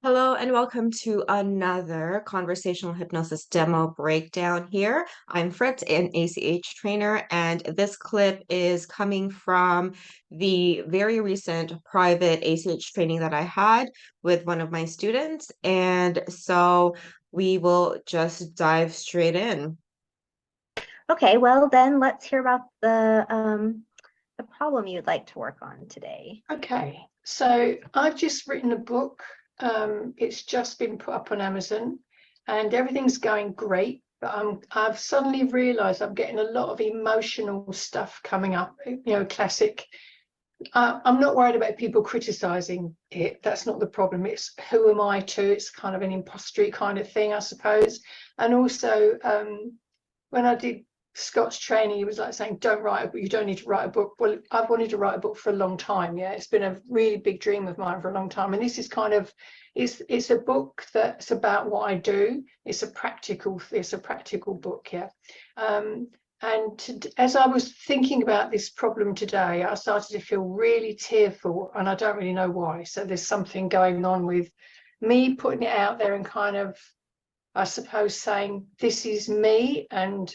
Hello and welcome to another conversational hypnosis demo breakdown here. I'm Fritz, an ACH trainer, and this clip is coming from the very recent private ACH training that I had with one of my students. And so we will just dive straight in. Okay, well then let's hear about the problem you'd like to work on today. Okay, so I've just written a book. It's just been put up on Amazon and everything's going great, but I've suddenly realized I'm getting a lot of emotional stuff coming up, classic. I'm not worried about people criticizing it. That's not the problem. It's who am I to? It's kind of an impostery kind of thing, I suppose. And also, when I did Scott's training, he was like saying, don't write a book, you don't need to write a book. Well, I've wanted to write a book for a long time. Yeah, it's been a really big dream of mine for a long time. And this is kind of, it's a book that's about what I do. It's a practical book, yeah. As I was thinking about this problem today, I started to feel really tearful, and I don't really know why. So there's something going on with me putting it out there and kind of, I suppose, saying this is me, and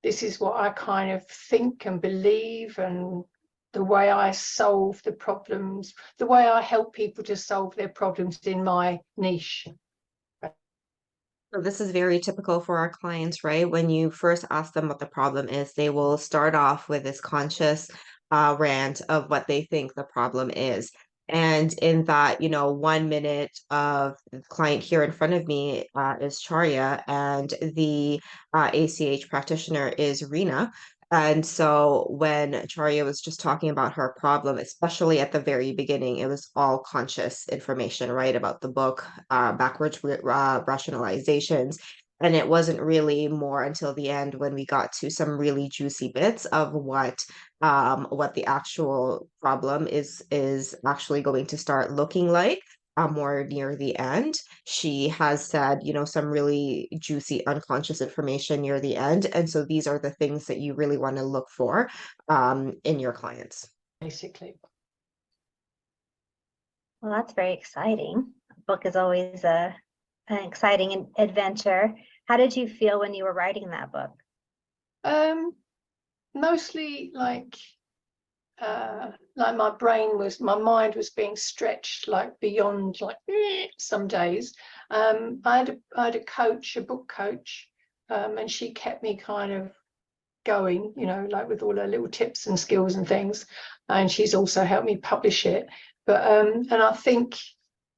this is what I kind of think and believe, and the way I solve the problems, the way I help people to solve their problems in my niche. So this is very typical for our clients, right? When you first ask them what the problem is, they will start off with this conscious rant of what they think the problem is. And in that, 1 minute of the client here in front of me is Charya, and the ACH practitioner is Rena. And so when Charya was just talking about her problem, especially at the very beginning, it was all conscious information, right, about the book, backwards rationalizations. And it wasn't really more until the end when we got to some really juicy bits of what the actual problem is actually going to start looking like. More near the end, she has said, some really juicy unconscious information near the end. And so these are the things that you really want to look for in your clients. Basically. Well, that's very exciting. A book is always an exciting adventure. How did you feel when you were writing that book? Mostly like my mind was being stretched like beyond some days. I had a book coach, and she kept me kind of going, like with all her little tips and skills and things. And she's also helped me publish it. But and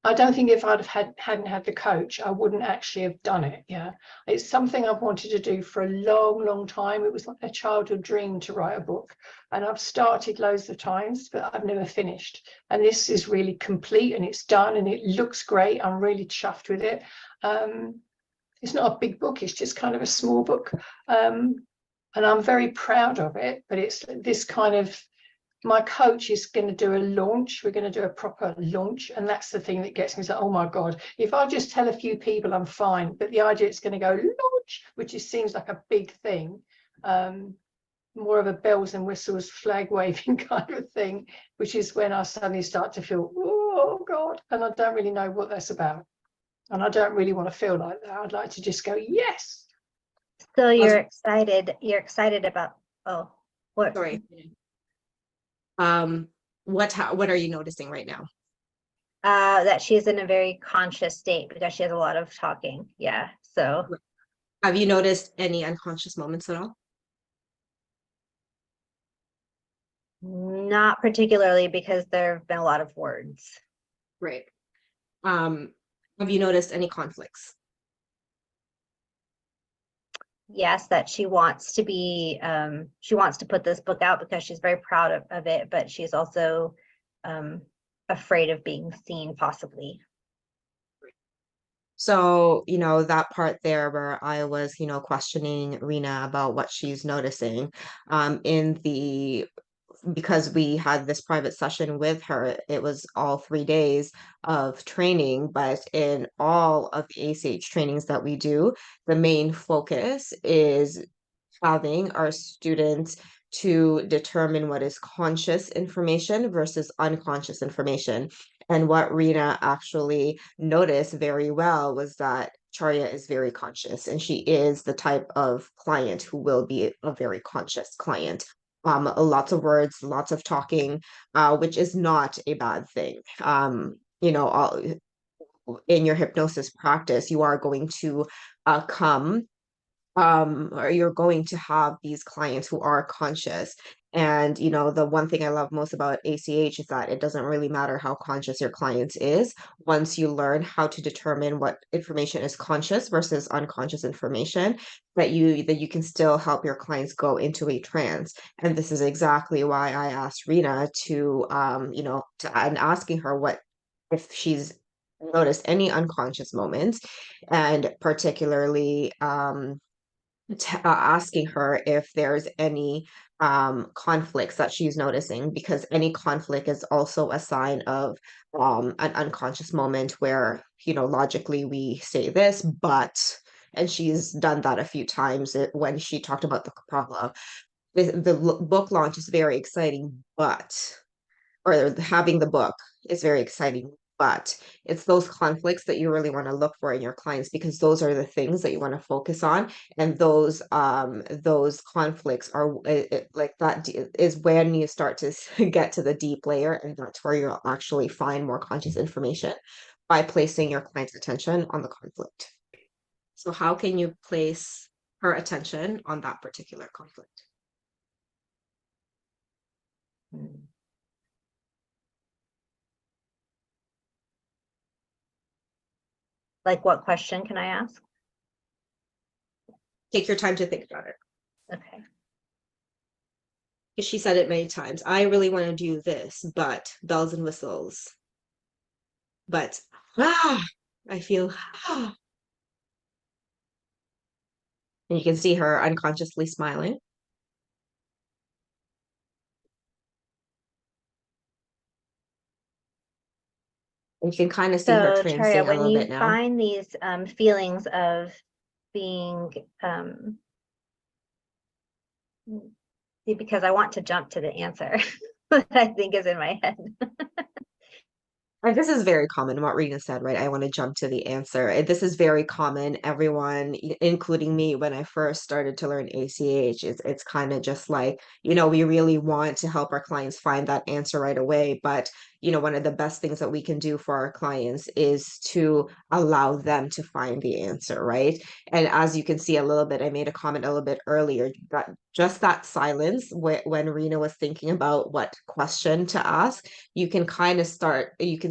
I don't think if hadn't had the coach, I wouldn't actually have done it. Yeah, it's something I've wanted to do for a long time. It was like a childhood dream to write a book, and I've started loads of times, but I've never finished. And this is really complete, and it's done, and it looks great. I'm really chuffed with it. It's not a big book; it's just kind of a small book, and I'm very proud of it. But it's this kind of, my coach is going to do a launch. We're going to do a proper launch. And that's the thing that gets me. It's like, oh my God, if I just tell a few people, I'm fine. But the idea it's going to go launch, which just seems like a big thing, more of a bells and whistles, flag waving kind of thing, which is when I suddenly start to feel, oh God. And I don't really know what that's about. And I don't really want to feel like that. I'd like to just go, yes. So you're excited about, what? Sorry. What are you noticing right now? That she's in a very conscious state because she has a lot of talking. Yeah. So Have you noticed any unconscious moments at all? not particularly, because there have been a lot of words. Right. Have you noticed any conflicts? Yes, that she wants to put this book out because she's very proud of it, but she's also afraid of being seen, possibly. So, that part there where I was, questioning Rena about what she's noticing, because we had this private session with her, it was all 3 days of training, but in all of the ACH trainings that we do, the main focus is having our students to determine what is conscious information versus unconscious information. And what Rena actually noticed very well was that Charya is very conscious, and she is the type of client who will be a very conscious client. Lots of words, lots of talking, which is not a bad thing. In your hypnosis practice, you are going to come or you're going to have these clients who are conscious. And the one thing I love most about ACH is that it doesn't really matter how conscious your client is. Once you learn how to determine what information is conscious versus unconscious information, that you can still help your clients go into a trance. And this is exactly why I asked Rena and asking her what if she's noticed any unconscious moments, and particularly asking her if there's any conflicts that she's noticing, because any conflict is also a sign of an unconscious moment where logically we say this, but, and she's done that a few times when she talked about the problem. The book launch is very exciting, or having the book is very exciting, but it's those conflicts that you really want to look for in your clients, because those are the things that you want to focus on. And those conflicts are like that is when you start to get to the deep layer, and that's where you'll actually find more conscious information by placing your client's attention on the conflict. So how can you place her attention on that particular conflict? Like, what question can I ask? Take your time to think about it. Okay. Because she said it many times. I really want to do this, but bells and whistles. But I feel and you can see her unconsciously smiling. And you can kind of see her So, trancing Charya, a when little you bit now. find these feelings of being, because I want to jump to the answer that I think is in my head. And this is very common, what Rena said, right? I want to jump to the answer. This is very common. Everyone, including me, when I first started to learn ACH, it's kind of just like, we really want to help our clients find that answer right away. But, one of the best things that we can do for our clients is to allow them to find the answer, right? And as you can see a little bit, I made a comment a little bit earlier that just that silence when Rena was thinking about what question to ask, you can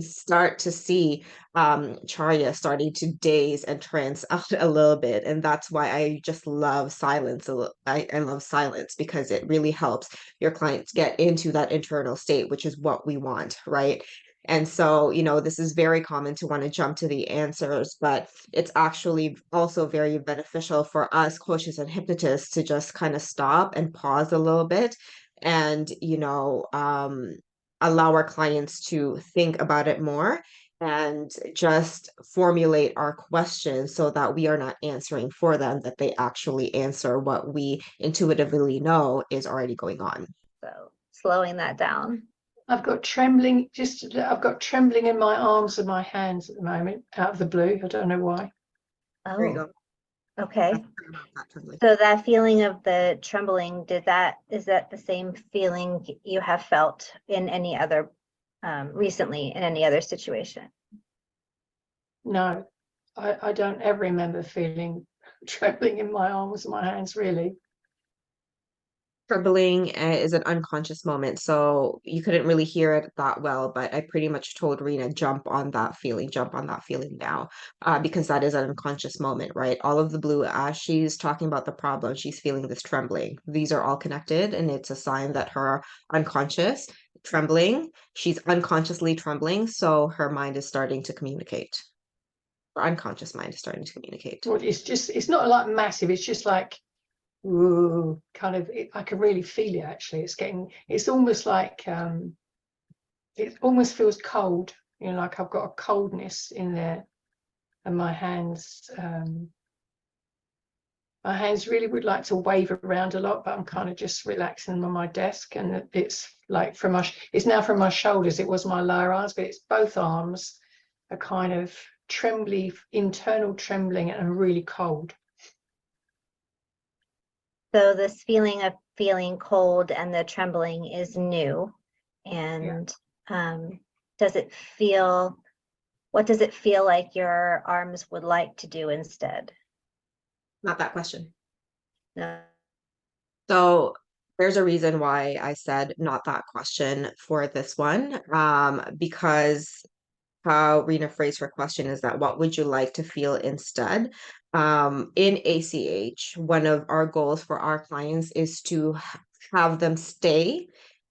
start to see Charya starting to daze and trance out a little bit. And that's why I just love silence. I love silence because it really helps your clients get into that internal state, which is what we want, right? And so, this is very common to want to jump to the answers, but it's actually also very beneficial for us coaches and hypnotists to just kind of stop and pause a little bit and, allow our clients to think about it more and just formulate our questions so that we are not answering for them, that they actually answer what we intuitively know is already going on. So, slowing that down. I've got trembling in my arms and my hands at the moment, out of the blue. I don't know why. There you go. Okay. So that feeling of the trembling, is that the same feeling you have felt in any other recently in any other situation? No, I don't ever remember feeling trembling in my arms and my hands, really. Trembling is an unconscious moment, so you couldn't really hear it that well, but I pretty much told Rena, jump on that feeling now, because that is an unconscious moment, right? All of the blue, as she's talking about the problem, she's feeling this trembling. These are all connected, and it's a sign that her unconscious trembling, she's unconsciously trembling, so her mind is starting to communicate. Her unconscious mind is starting to communicate. Well, it's not like massive, it's just like, ooh, kind of, I can really feel it actually. It's almost like, it almost feels cold, like I've got a coldness in there, and my hands, My hands really would like to wave around a lot, but I'm kind of just relaxing them on my desk. And it's like it's now from my shoulders. It was my lower arms, but it's both arms are kind of trembly, internal trembling, and really cold. So this feeling of feeling cold and the trembling is new. And does it feel, what does it feel like your arms would like to do instead? Not that question. No. So there's a reason why I said not that question for this one, because how Rena phrased her question is that what would you like to feel instead? In ACH, one of our goals for our clients is to have them stay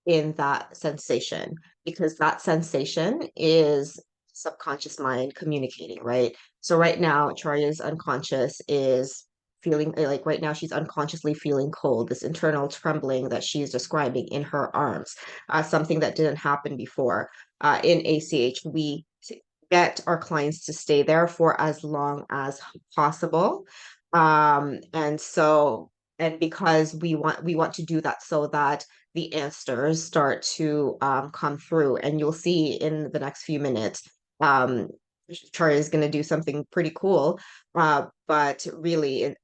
in that sensation, because that sensation is subconscious mind communicating, right? So right now, Charia's unconscious is feeling like right now she's unconsciously feeling cold, this internal trembling that she's describing in her arms, something that didn't happen before. In ACH, we get our clients to stay there for as long as possible. And because we want to do that so that the answers start to come through. And you'll see in the next few minutes, Charlie is going to do something pretty cool. But really,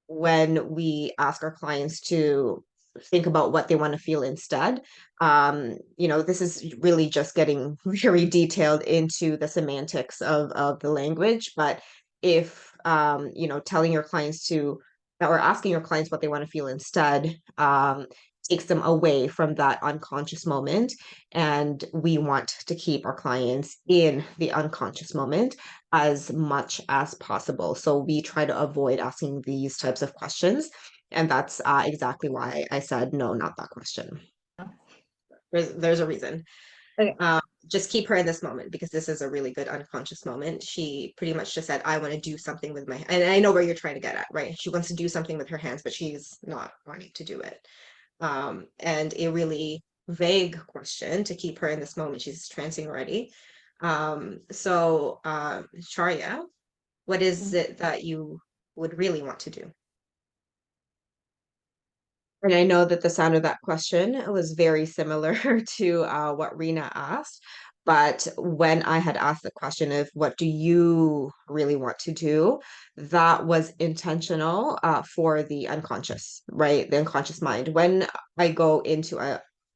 when we ask our clients to think about what they want to feel instead, this is really just getting very detailed into the semantics of the language. But if telling your clients to, or asking your clients what they want to feel instead, takes them away from that unconscious moment, and we want to keep our clients in the unconscious moment as much as possible. So we try to avoid asking these types of questions. And that's exactly why I said, no, not that question. There's a reason. Okay. Just keep her in this moment, because this is a really good unconscious moment. She pretty much just said, I want to do something with my, and I know where you're trying to get at, right? She wants to do something with her hands, but she's not wanting to do it. And a really vague question to keep her in this moment. She's trancing already. Charya, what is it that you would really want to do? And I know that the sound of that question was very similar to what Rena asked. But when I had asked the question of what do you really want to do, that was intentional for the unconscious, right? The unconscious mind. When I go into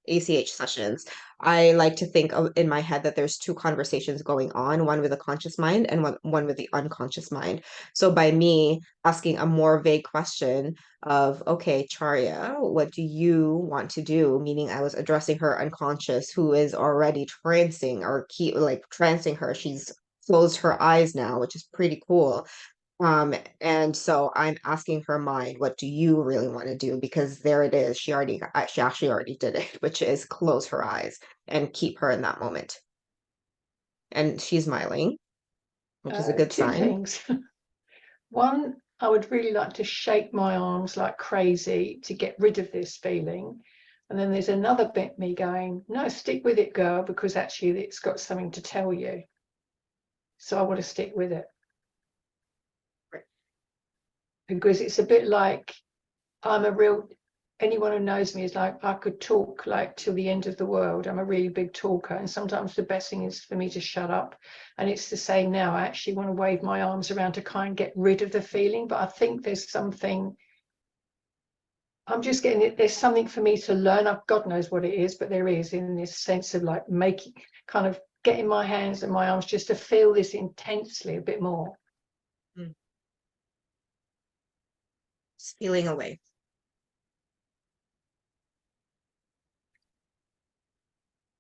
ACH sessions, I like to think of in my head that there's two conversations going on, one with the conscious mind and one with the unconscious mind. So by me asking a more vague question of, okay, Charya, what do you want to do? Meaning I was addressing her unconscious, who is already trancing or trancing her. She's closed her eyes now, which is pretty cool. And so I'm asking her mind, what do you really want to do? Because there it is. She actually already did it, which is close her eyes and keep her in that moment. And she's smiling, which is a good Two sign. things. One, I would really like to shake my arms like crazy to get rid of this feeling. And then there's another bit me going, no, stick with it, girl, because actually it's got something to tell you. So I want to stick with it. Right. Because it's a bit like anyone who knows me is like, I could talk like till the end of the world. I'm a really big talker. And sometimes the best thing is for me to shut up. And it's the same now. I actually want to wave my arms around to kind of get rid of the feeling. But I think there's something, I'm just getting it. There's something for me to learn. God knows what it is, but there is, in this sense of like kind of getting my hands and my arms just to feel this intensely a bit more. Just feeling away.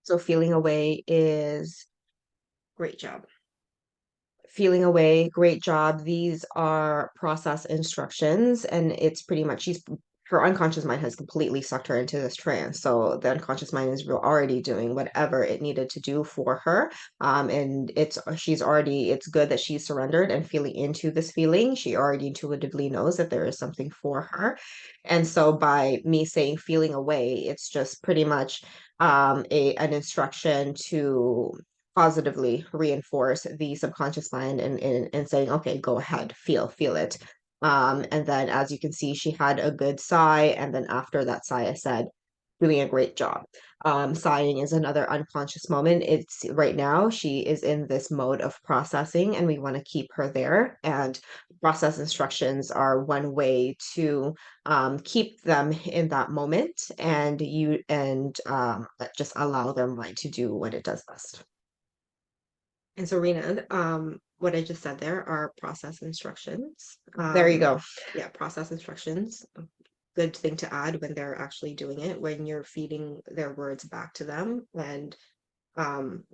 So feeling away is great job. Feeling away, great job. These are process instructions, and it's pretty much her unconscious mind has completely sucked her into this trance. So the unconscious mind is already doing whatever it needed to do for her. And it's good that she's surrendered and feeling into this feeling. She already intuitively knows that there is something for her. And so by me saying feeling away, it's just pretty much an instruction to positively reinforce the subconscious mind and saying, okay, go ahead, feel it. And then as you can see, she had a good sigh. And then after that sigh, I said, doing a great job. Sighing is another unconscious moment. It's right now, she is in this mode of processing, and we want to keep her there. And process instructions are one way to keep them in that moment, and just allow their mind to do what it does best. And so, Rena, what I just said there are process instructions. There you go. Yeah, process instructions. Good thing to add when they're actually doing it, when you're feeding their words back to them, and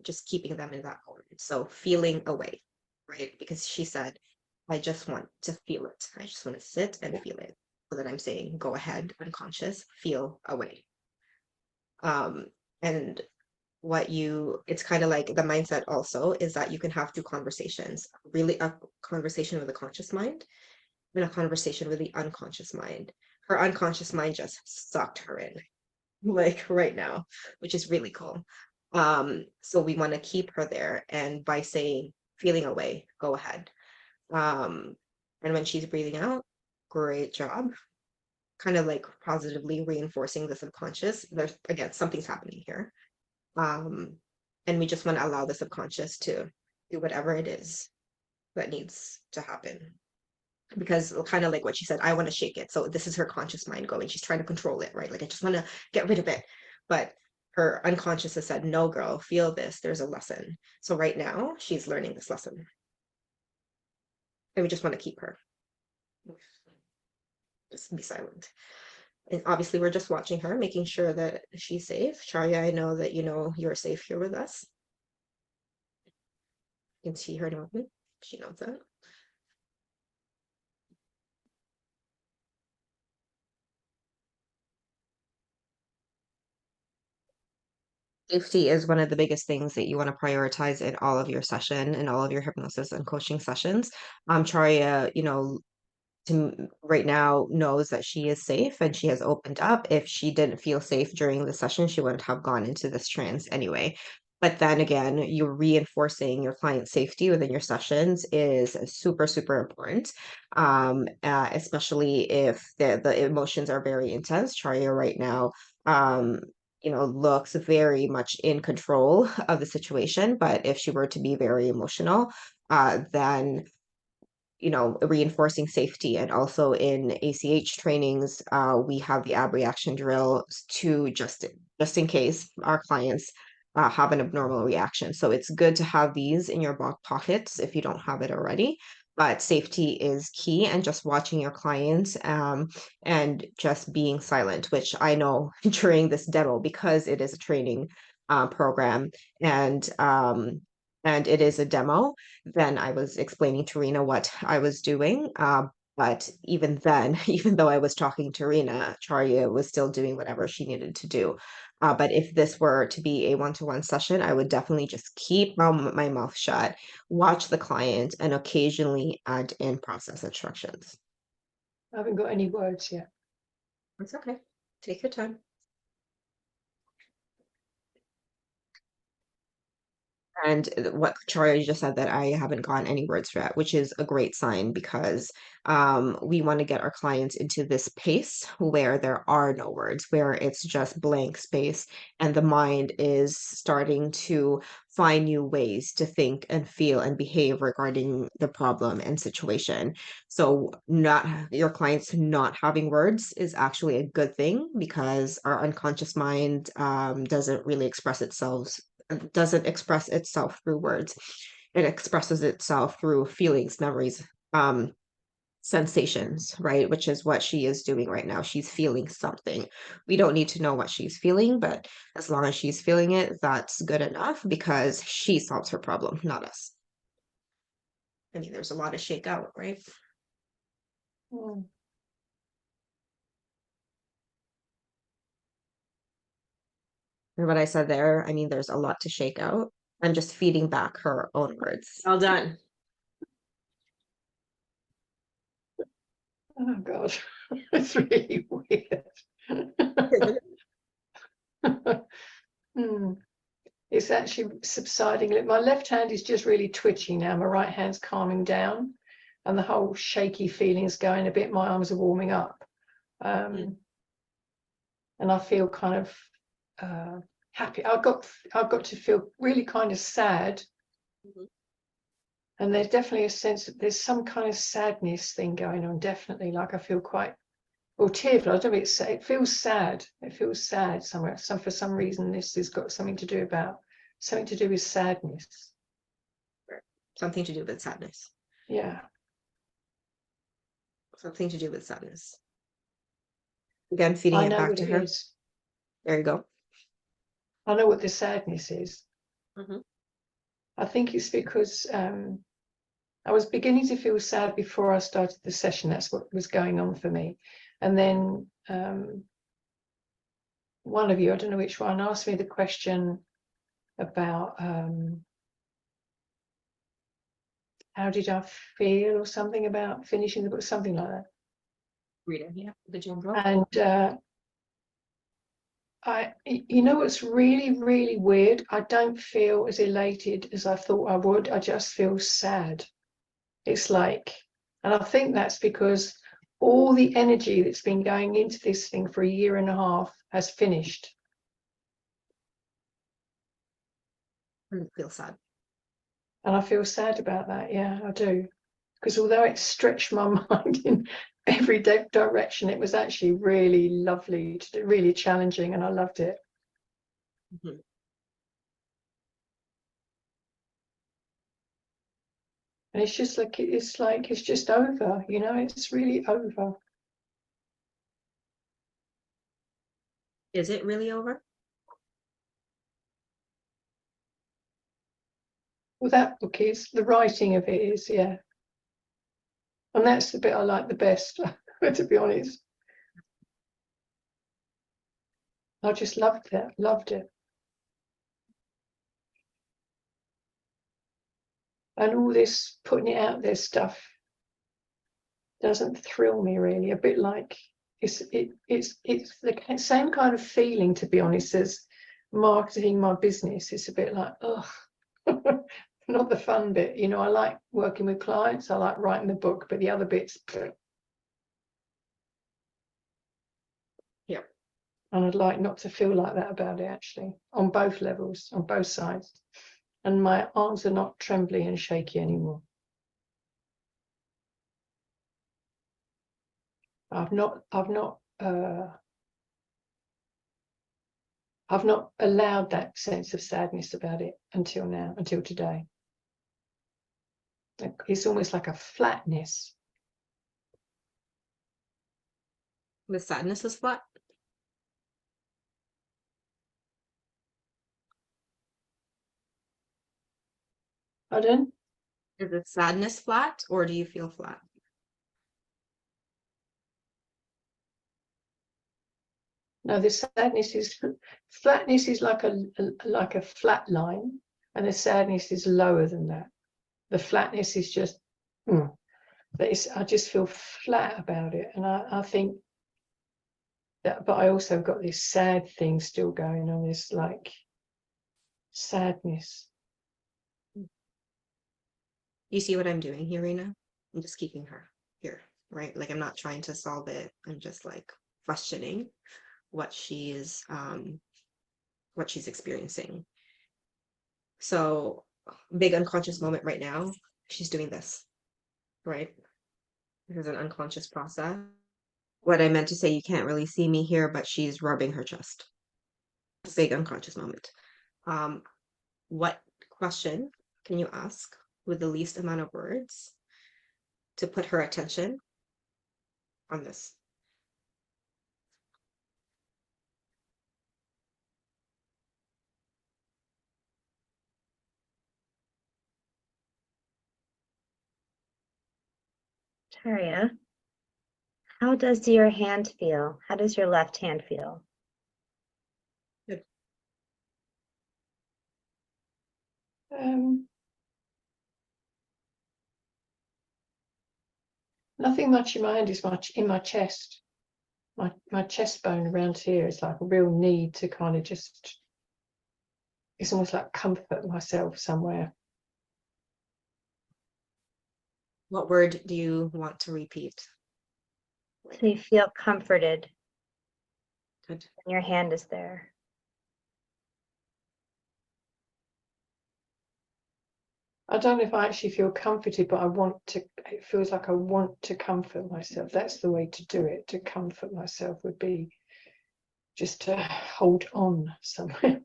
just keeping them in that moment. So feeling away, right? Because she said, I just want to feel it. I just want to sit and feel it. So that I'm saying, go ahead, unconscious, feel away. And it's kind of like the mindset also is that you can have two conversations, really a conversation with a conscious mind and a conversation with the unconscious mind. Her unconscious mind just sucked her in, like right now, which is really cool. So we want to keep her there, and by saying feeling away, go ahead. And when she's breathing out, great job. Kind of like positively reinforcing the subconscious. There's again, something's happening here. And we just want to allow the subconscious to do whatever it is that needs to happen. Because kind of like what she said, I want to shake it. So this is her conscious mind going. She's trying to control it, right? Like, I just want to get rid of it. But her unconscious has said, no, girl, feel this. There's a lesson. So right now, she's learning this lesson. And we just want to keep her. Just be silent. And obviously, we're just watching her, making sure that she's safe. Charya, I know that you know you're safe here with us. You can see her nodding. She knows that. Safety is one of the biggest things that you want to prioritize in all of your session and all of your hypnosis and coaching sessions. Charya, right now knows that she is safe and she has opened up. If she didn't feel safe during the session, she wouldn't have gone into this trance anyway. But then again, you're reinforcing your client's safety within your sessions is super, super important, especially if the emotions are very intense. Charya right now, looks very much in control of the situation. But if she were to be very emotional, then reinforcing safety. And also in ACH trainings, we have the ab reaction drill to just in case our clients have an abnormal reaction. So it's good to have these in your back pockets if you don't have it already. But safety is key, and just watching your clients and just being silent, which I know during this demo, because it is a training program, and it is a demo, then I was explaining to Rena what I was doing. But even then, even though I was talking to Rena, Charya was still doing whatever she needed to do. But if this were to be a one-to-one session, I would definitely just keep my mouth shut, watch the client, and occasionally add in process instructions. I haven't got any words yet. It's okay. Take your time. And what Charlie just said, that I haven't gotten any words for that, which is a great sign, because we want to get our clients into this pace where there are no words, where it's just blank space, and the mind is starting to find new ways to think and feel and behave regarding the problem and situation. So not your clients not having words is actually a good thing, because our unconscious mind doesn't really express itself through words. It expresses itself through feelings, memories, sensations, right? Which is what she is doing right now. She's feeling something. We don't need to know what she's feeling, but as long as she's feeling it, that's good enough, because she solves her problem, not us. I mean, there's a lot of shakeout, right? Mm. And what I said there, I mean, there's a lot to shake out. I'm just feeding back her own words. All done. Oh God, it's really weird. It's actually subsiding. My left hand is just really twitchy now. My right hand's calming down. and the whole shaky feeling is going a bit. My arms are warming up, and I feel kind of happy. I've got to feel really kind of sad, and there's definitely a sense that there's some kind of sadness thing going on. Definitely, like I feel quite tearful. I don't know. It feels sad. It feels sad somewhere. For some reason, this has got something to do with sadness. Something to do with sadness. Yeah. Something to do with sadness. Again, feeding it back to her. There you go. I know what the sadness is. Mm-hmm. I think it's because I was beginning to feel sad before I started the session. That's what was going on for me. And then one of you, I don't know which one, asked me the question about how did I feel, or something about finishing the book, something like that. Rita, yeah, the general. And you know what's really, really weird? I don't feel as elated as I thought I would. I just feel sad. It's like, and I think that's because all the energy that's been going into this thing for a year and a half has finished. I feel sad. And I feel sad about that. Yeah, I do. Because although it stretched my mind in every direction, it was actually really lovely, really challenging, and I loved it. Mm-hmm. And it's just like, it's just over, you know, it's really over. Is it really over? Well, that book is, the writing of it is, yeah. And that's the bit I like the best, to be honest. I just loved it. And all this putting it out there stuff doesn't thrill me really. A bit like it's the same kind of feeling, to be honest, as marketing my business. It's a bit like, oh, not the fun bit. You know, I like working with clients. I like writing the book, but the other bits. Yeah. And I'd like not to feel like that about it, actually, on both levels, on both sides. And my arms are not trembly and shaky anymore. I've not allowed that sense of sadness about it until now, until today. It's almost like a flatness. The sadness is flat. Pardon? Is the sadness flat, or do you feel flat? No, the sadness is flatness is like a flat line, and the sadness is lower than that. The flatness is just, I just feel flat about it, and I think that. But I also got this sad thing still going on. This like sadness. You see what I'm doing here, Rena? I'm just keeping her here, right? Like I'm not trying to solve it. I'm just like questioning what she's experiencing. So big unconscious moment right now, she's doing this, right? This is an unconscious process. What I meant to say, you can't really see me here, but she's rubbing her chest. Big unconscious moment. What question can you ask with the least amount of words to put her attention on this? Taria, how does your hand feel? How does your left hand feel? Good. Nothing much in my hand, is much in my chest. My chest bone around here is like a real need to kind of just, it's almost like comfort myself somewhere. What word do you want to repeat? So you feel comforted Good. when your hand is there. I don't know if I actually feel comforted, but it feels like I want to comfort myself. That's the way to do it. To comfort myself would be just to hold on somewhere.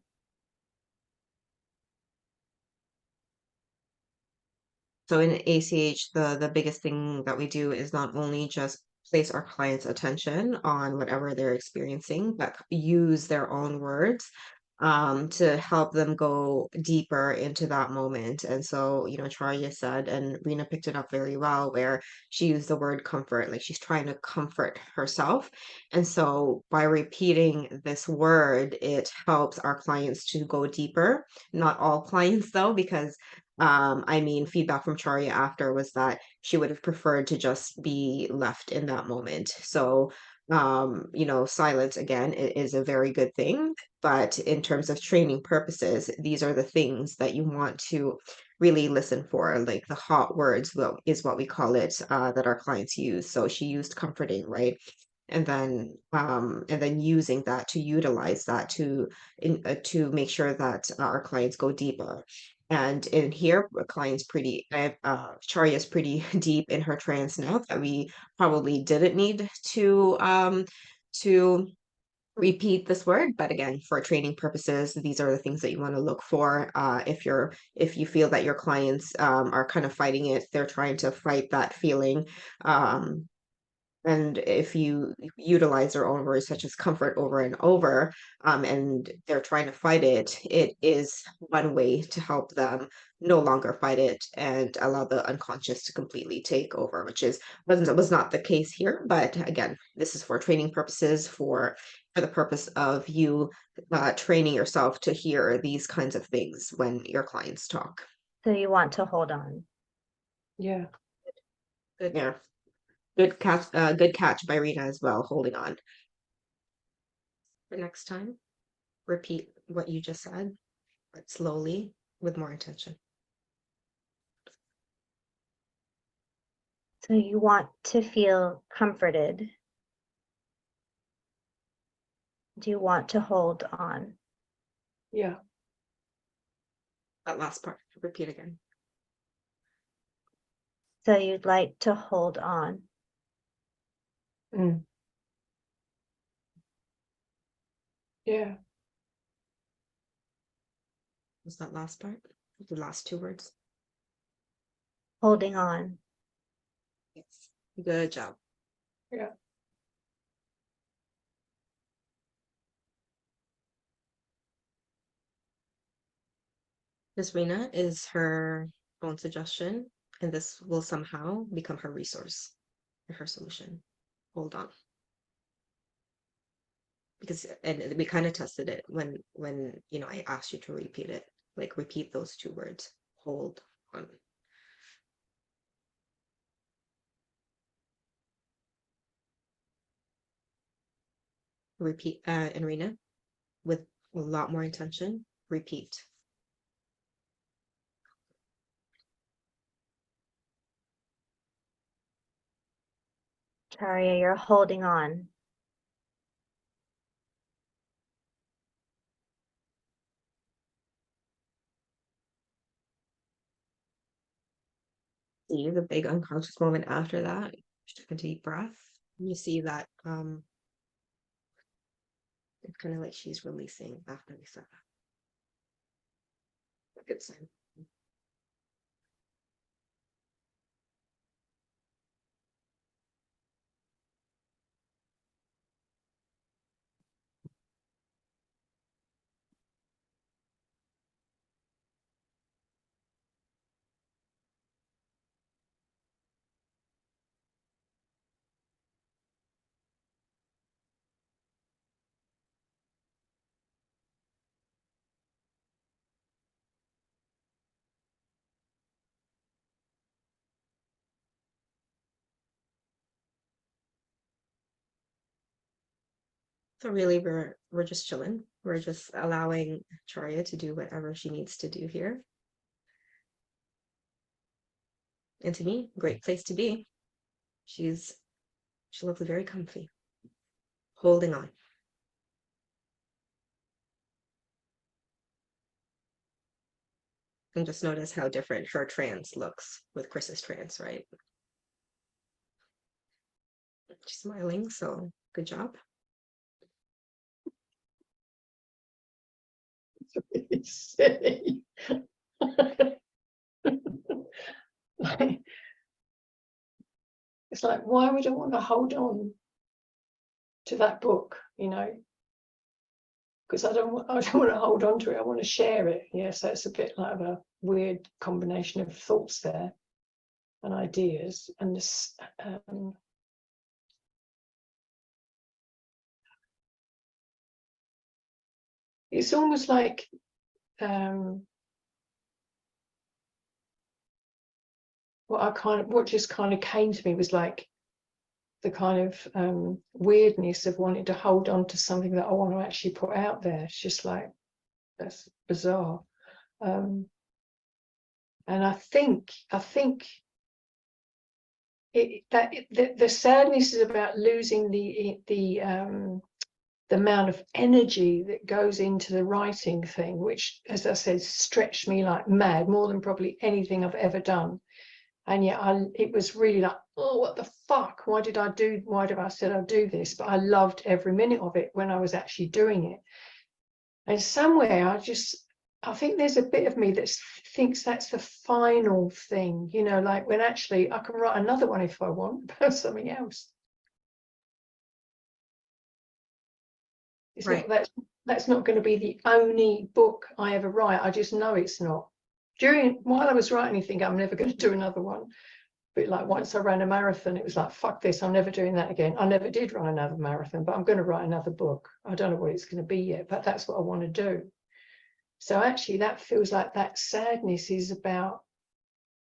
So in ACH, the biggest thing that we do is not only just place our clients' attention on whatever they're experiencing, but use their own words to help them go deeper into that moment. And so, Charya said, and Rena picked it up very well, where she used the word comfort, like she's trying to comfort herself. And so by repeating this word, it helps our clients to go deeper. Not all clients though, because feedback from Charya after was that she would have preferred to just be left in that moment. So, silence again is a very good thing, but in terms of training purposes, these are the things that you want to really listen for, like the hot words, is what we call it, that our clients use. So she used comforting, right? And then using that to utilize that to make sure that our clients go deeper. And in here, client's Charya is pretty deep in her trance now that we probably didn't need to repeat this word. But again, for training purposes, these are the things that you want to look for. If you feel that your clients are kind of fighting it, they're trying to fight that feeling. And if you utilize their own words such as comfort over and over, and they're trying to fight it, it is one way to help them no longer fight it and allow the unconscious to completely take over, which was not the case here. But again, this is for training purposes, for the purpose of you training yourself to hear these kinds of things when your clients talk. So you want to hold on. Yeah. Good. Yeah. Good catch by Rita as well, holding on. For next time, repeat what you just said, but slowly with more intention. So you want to feel comforted. Do you want to hold on? Yeah. That last part, repeat again. So you'd like to hold on. Mm. Yeah. Was that last part? The last two words? Holding on. Yes. Good job. Yeah. Miss Rena is her own suggestion, and this will somehow become her resource, her solution. Hold on. And we kind of tested it when I asked you to repeat it, like repeat those two words. Hold on. Repeat, and Rena, with a lot more intention, repeat. Charya, you're holding on. See the big unconscious moment after that. Just take a deep breath. You see that it's kind of like she's releasing after we said that. A good sign. So really, we're just chilling. We're just allowing Charya to do whatever she needs to do here. And to me, great place to be. She looks very comfy, holding on. And just notice how different her trance looks with Chris's trance, right? She's smiling, so good job. It's really silly. It's like, why would I want to hold on to that book, you know? Because I don't want to hold on to it. I want to share it. Yeah, so it's a bit like a weird combination of thoughts there and ideas. And this, it's almost like what just kind of came to me was like the kind of weirdness of wanting to hold on to something that I want to actually put out there. It's just like, that's bizarre. And I think the sadness is about losing the amount of energy that goes into the writing thing, which, as I said, stretched me like mad, more than probably anything I've ever done. And yet it was really like, oh, what the fuck? Why did I said I'd do this? But I loved every minute of it when I was actually doing it. And somewhere I think there's a bit of me that thinks that's the final thing, you know, like when actually I can write another one if I want about something else. It's right. not, that's not going to be the only book I ever write. I just know it's not. While I was writing, you think I'm never going to do another one. But like once I ran a marathon, it was like, fuck this, I'm never doing that again. I never did run another marathon, but I'm going to write another book. I don't know what it's going to be yet, but that's what I want to do. So actually that feels like that sadness is about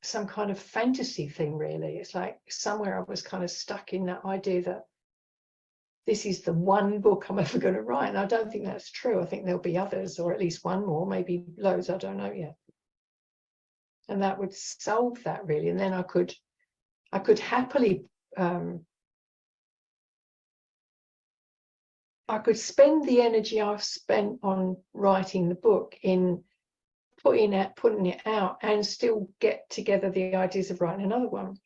some kind of fantasy thing, really. It's like somewhere I was kind of stuck in that idea that this is the one book I'm ever going to write. And I don't think that's true. I think there'll be others, or at least one more, maybe loads, I don't know yet. And that would solve that, really. And then I could happily I could spend the energy I've spent on writing the book in putting it out and still get together the ideas of writing another one.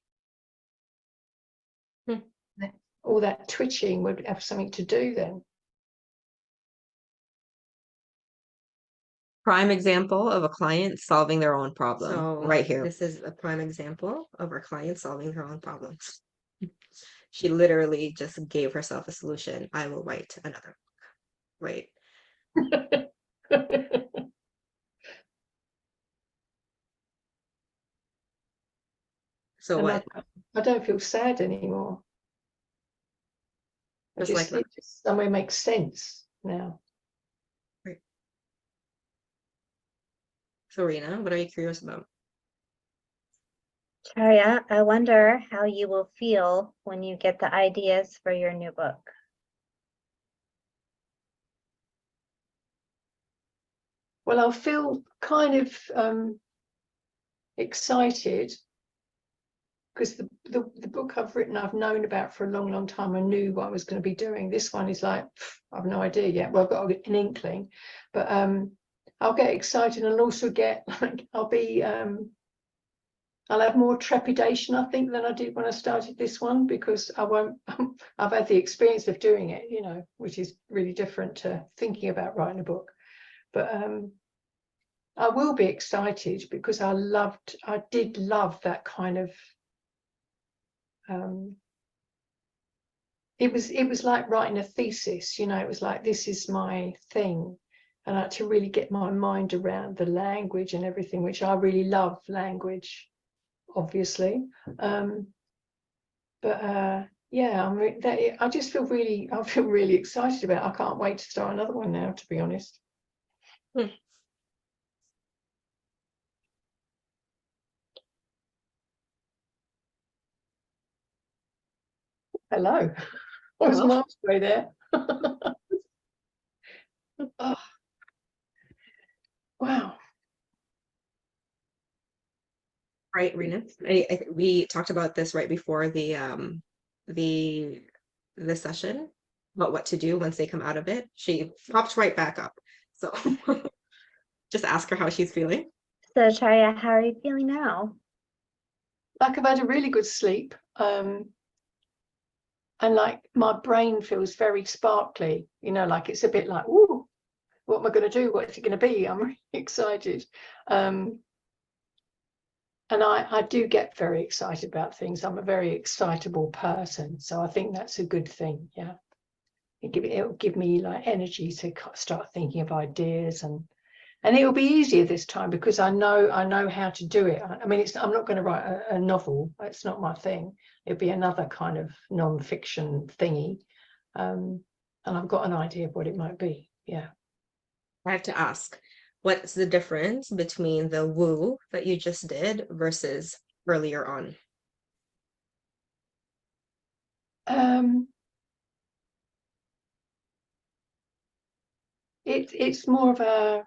All that twitching would have something to do then. Prime example of a client solving their own problem. So right here. This is a prime example of our client solving her own problems. She literally just gave herself a solution. I will write another book. Right. So and what? I don't feel sad anymore. It just somewhere makes sense now. Right. So Rena, what are you curious about? Charya, I wonder how you will feel when you get the ideas for your new book. Well, I'll feel kind of excited, because the book I've written, I've known about for a long, long time. I knew what I was going to be doing. This one is like, I've no idea yet. Well, I've got an inkling, but I'll get excited, and I'll also get like, I'll have more trepidation, I think, than I did when I started this one, because I've had the experience of doing it, you know, which is really different to thinking about writing a book. But I will be excited because I did love that kind of, it was like writing a thesis, you know. It was like, this is my thing, and I had to really get my mind around the language and everything, which I really love language, obviously. Yeah, I just feel really excited about it. I can't wait to start another one now, to be honest. Hello. I was miles away there. Oh. Wow. Right, Rena. We talked about this right before the the session about what to do once they come out of it. She popped right back up. So just ask her how she's feeling. So, Charya, how are you feeling now? Like I've had a really good sleep. And like my brain feels very sparkly, you know, like it's a bit like, ooh, what am I going to do? What's it going to be? I'm really excited. And I do get very excited about things. I'm a very excitable person. So I think that's a good thing. Yeah. It'll give me like energy to start thinking of ideas, and it'll be easier this time because I know how to do it. I mean, I'm not going to write a novel. It's not my thing. It'll be another kind of non-fiction thingy. And I've got an idea of what it might be. Yeah. I have to ask, what's the difference between the woo that you just did versus earlier on? Um, it's more of a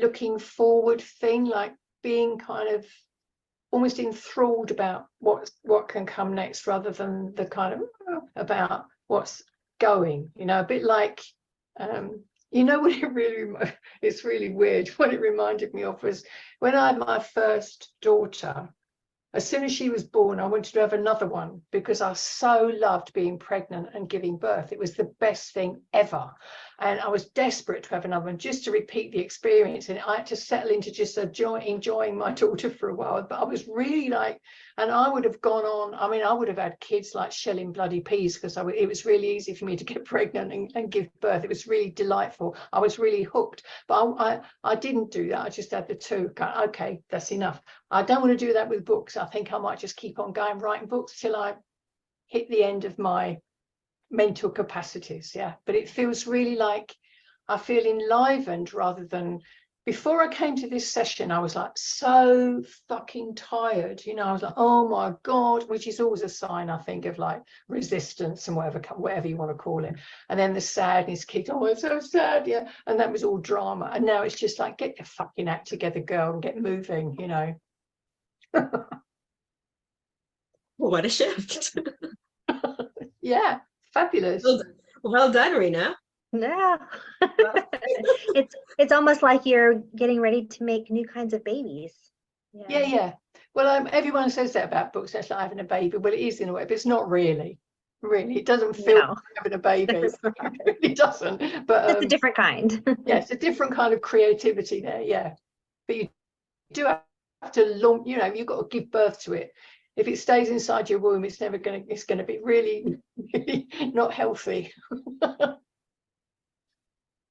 looking forward thing, like being kind of almost enthralled about what can come next, rather than the kind of about what's going, you know, a bit like you know what it really it's really weird. What it reminded me of was when I had my first daughter. As soon as she was born, I wanted to have another one because I so loved being pregnant and giving birth. It was the best thing ever. And I was desperate to have another one just to repeat the experience. And I had to settle into just enjoying my daughter for a while. But I was really like, and I would have gone on. I mean, I would have had kids like shelling bloody peas because it was really easy for me to get pregnant and give birth. It was really delightful. I was really hooked. But I didn't do that. I just had the two. Okay, that's enough. I don't want to do that with books. I think I might just keep on going writing books till I hit the end of my mental capacities. Yeah, but it feels really like I feel enlivened rather than before I came to this session. I was like so fucking tired. You know, I was like, oh my God, which is always a sign, I think, of like resistance and whatever you want to call it. And then the sadness kicked. Oh, I'm so sad. Yeah, and that was all drama. And now it's just like, get your fucking act together, girl, and get moving. You know. What a shift. Yeah, fabulous. Well done, Rena. Yeah. It's almost like you're getting ready to make new kinds of babies. Yeah. Well, everyone says that about books. It's like having a baby. Well, it is in a way, but it's not really. Really, it doesn't feel like having a baby. It really doesn't. But it's a different kind. Yeah, it's a different kind of creativity there. Yeah, but you do have to you know, you've got to give birth to it. If it stays inside your womb, it's going to be really, really not healthy.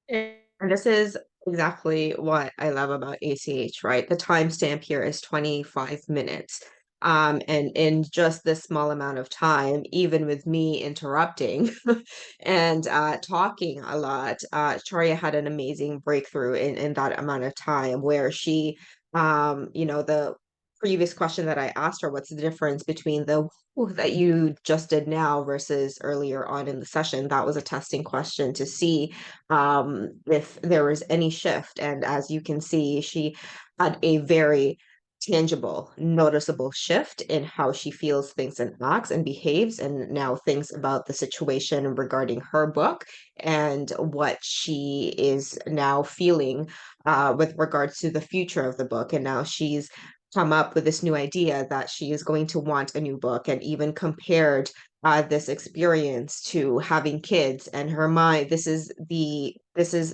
And this is exactly what I love about ACH, right? The timestamp here is 25 minutes. And in just this small amount of time, even with me interrupting and talking a lot, Charya had an amazing breakthrough in that amount of time where she, the previous question that I asked her, what's the difference between the that you just did now versus earlier on in the session? That was a testing question to see if there was any shift. And as you can see, she had a very tangible, noticeable shift in how she feels things and acts and behaves, and now thinks about the situation regarding her book and what she is now feeling with regards to the future of the book. And now she's come up with this new idea that she is going to want a new book, and even compared this experience to having kids. And her mind, this is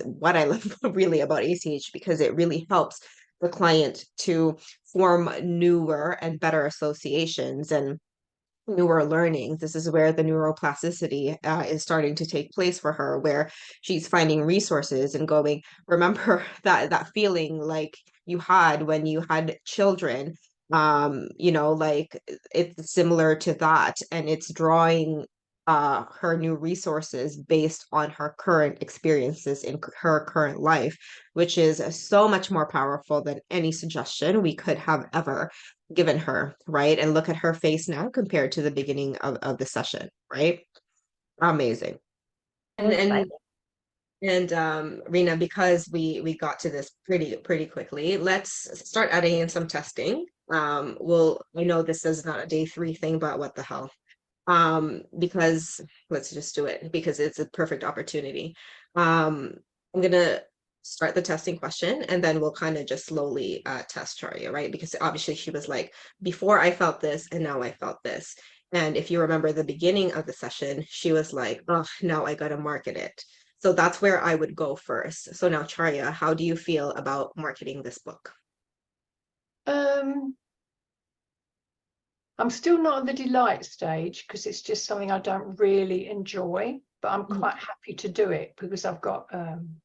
what I love really about ACH, because it really helps the client to form newer and better associations and newer learnings. This is where the neuroplasticity is starting to take place for her, where she's finding resources and going, remember that feeling like you had when you had children. Like it's similar to that, and it's drawing her new resources based on her current experiences in her current life, which is so much more powerful than any suggestion we could have ever given her, right? And look at her face now compared to the beginning of the session, right? Amazing. And Rena, because we got to this pretty quickly, let's start adding in some testing. well, I know this is not a day 3 thing, but what the hell? Because let's just do it because it's a perfect opportunity. I'm gonna start the testing question and then we'll kind of just slowly test Charia, right? Because obviously she was like, before I felt this and now I felt this. And if you remember the beginning of the session, she was like, oh, now I gotta market it. So that's where I would go first. So now, Charia, how do you feel about marketing this book? I'm still not at the delight stage because it's just something I don't really enjoy, but I'm quite happy to do it because I've got some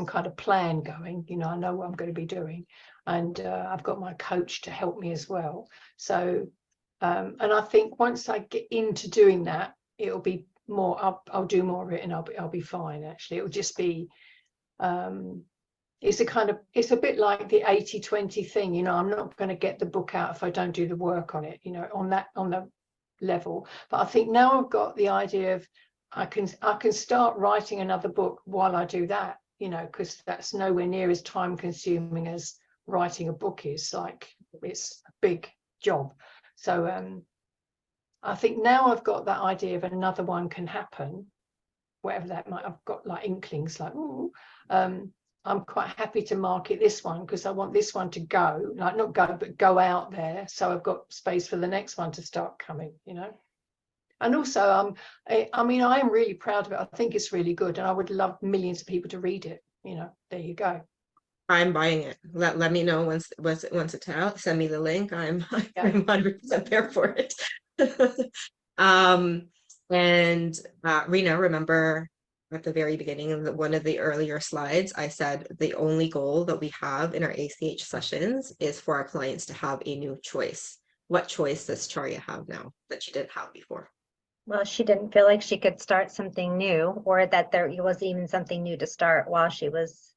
kind of plan going. You know, I know what I'm going to be doing, and I've got my coach to help me as well. So, and I think once I get into doing that, it'll be more. I'll do more of it, and I'll be fine. Actually, it'll just be. It's a bit like the 80-20 thing, you know. I'm not going to get the book out if I don't do the work on it, you know, on the level. But I think now I've got the idea of I can start writing another book while I do that, you know, because that's nowhere near as time consuming as writing a book is. Like, it's a big job. So I think now I've got that idea of another one can happen, whatever that might. I've got like inklings like, ooh, I'm quite happy to market this one because I want this one to go, like not go, but go out there. So I've got space for the next one to start coming, you know. And also, I mean, I am really proud of it. I think it's really good, and I would love millions of people to read it. You know, there you go. I'm buying it. Let me know once it's out. Send me the link. I'm Yeah. I'm 100% there for it. And Rena, remember at the very beginning of one of the earlier slides, I said the only goal that we have in our ACH sessions is for our clients to have a new choice. What choice does Charia have now that she didn't have before? Well, she didn't feel like she could start something new, or that there was even something new to start while she was,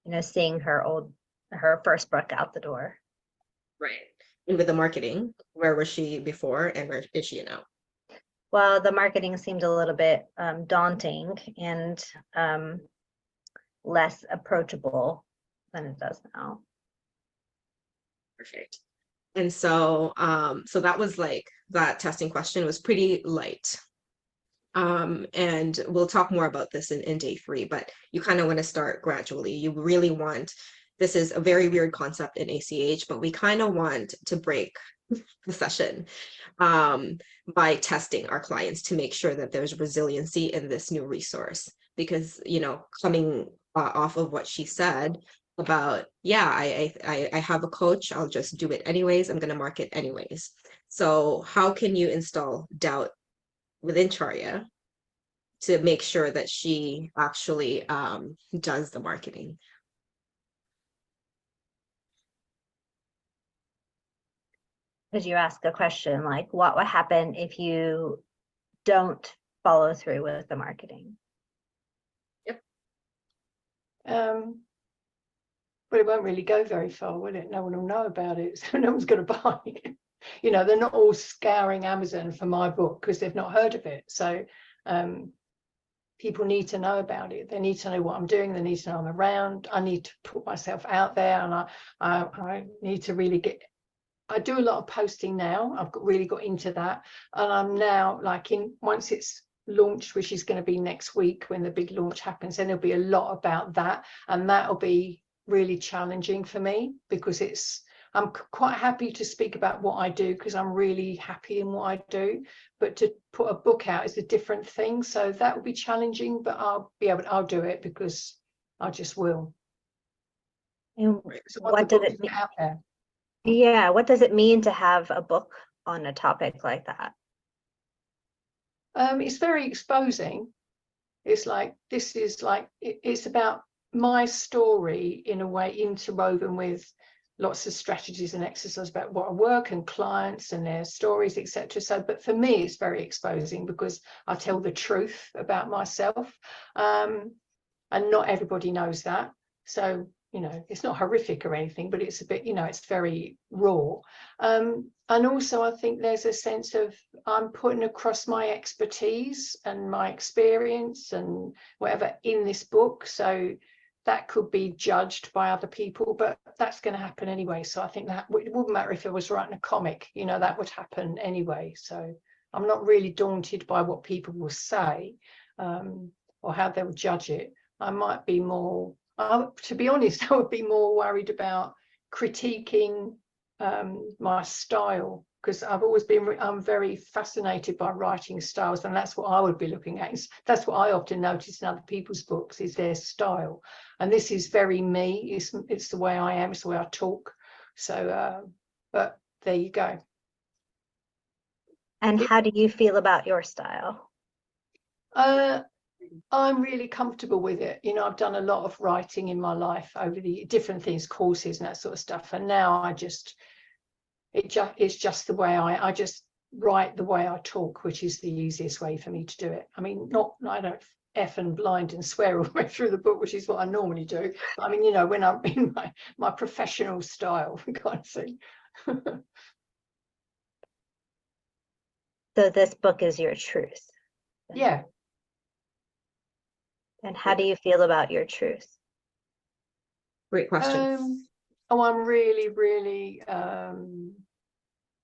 you know, seeing her first book out the door. Right. And with the marketing, where was she before and where is she now? Well, the marketing seemed a little bit daunting and less approachable than it does now. Perfect. And so so that was like that testing question was pretty light. And we'll talk more about this in day 3, but you kind of want to start gradually. You really want, this is a very weird concept in ACH, but we kind of want to break the session by testing our clients to make sure that there's resiliency in this new resource. Because, you know, coming off of what she said about, yeah, I have a coach, I'll just do it anyways, I'm going to market anyways. So how can you install doubt within Charia to make sure that she actually does the marketing? Because you ask a question like, what would happen if you don't follow through with the marketing? Yep. But it won't really go very far, will it? No one will know about it, so no one's going to buy it. You know, they're not all scouring Amazon for my book because they've not heard of it. So people need to know about it. They need to know what I'm doing. They need to know I'm around. I need to put myself out there, and I need to really get. I do a lot of posting now. I've really got into that, and I'm now like once it's launched, which is going to be next week when the big launch happens, then there'll be a lot about that, and that'll be really challenging for me because I'm quite happy to speak about what I do because I'm really happy in what I do, but to put a book out is a different thing. So that will be challenging, but I'll do it because I just will. And So what does it mean out there? Yeah, what does it mean to have a book on a topic like that? It's very exposing. It's like, this is like, it's about my story in a way, interwoven with lots of strategies and exercises about what I work and clients and their stories, etc. So, but for me, it's very exposing because I tell the truth about myself, and not everybody knows that. So, you know, it's not horrific or anything, but it's a bit, you know, it's very raw. And also, I think there's a sense of I'm putting across my expertise and my experience and whatever in this book. So that could be judged by other people, but that's going to happen anyway. So I think that it wouldn't matter if I was writing a comic, you know, that would happen anyway. So I'm not really daunted by what people will say, or how they'll judge it. I might be more, to be honest, I would be more worried about critiquing my style, because I've always been, I'm very fascinated by writing styles, and that's what I would be looking at. That's what I often notice in other people's books, is their style. And this is very me. It's the way I am. It's the way I talk. So, but there you go. And how do you feel about your style? I'm really comfortable with it. You know, I've done a lot of writing in my life over the different things, courses and that sort of stuff. And now it's just the way I just write the way I talk, which is the easiest way for me to do it. I mean, I don't F and blind and swear all the way through the book, which is what I normally do. But I mean, you know, when I'm in my professional style kind of thing. So this book is your truth. Yeah. And how do you feel about your truth? Great question. I'm really, really